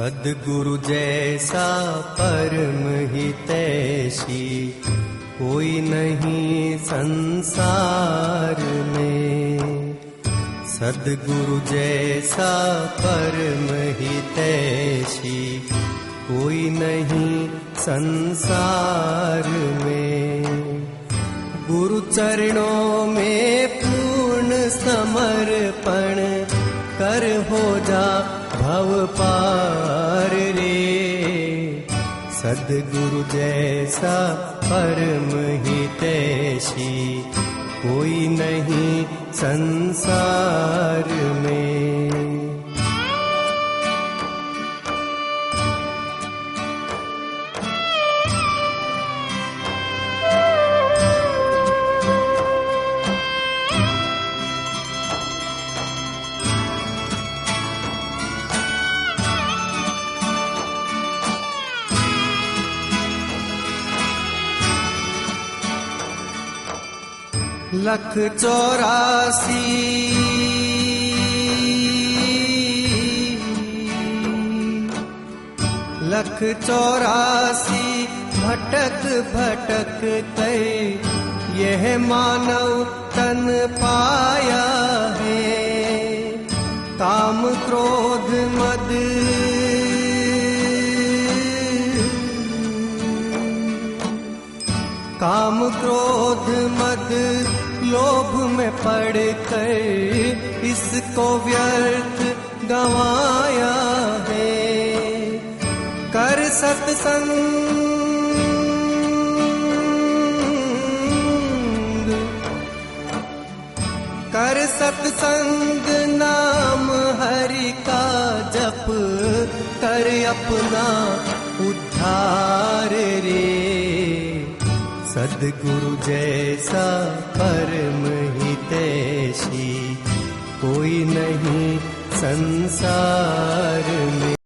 सद्गुरु जैसा परम हितैषी कोई नहीं संसार में। सद्गुरु जैसा परम हितैषी कोई नहीं संसार में। गुरु चरणों में पूर्ण समर्पण कर हो जा भव पार रे। सद्गुरु जैसा परम हितैषी कोई नहीं संसार में। लख 84 लख 84 भटक भटक कर यह मानव तन पाया है। काम क्रोध मद काम क्रोध मद लोभ में पड़कर इसको व्यर्थ गंवाया है। कर सत्संग कर सत्संग नाम हरि का जप कर अपना उद्धार रे। सद्गुरु जैसा परम हितैषी कोई नहीं संसार में।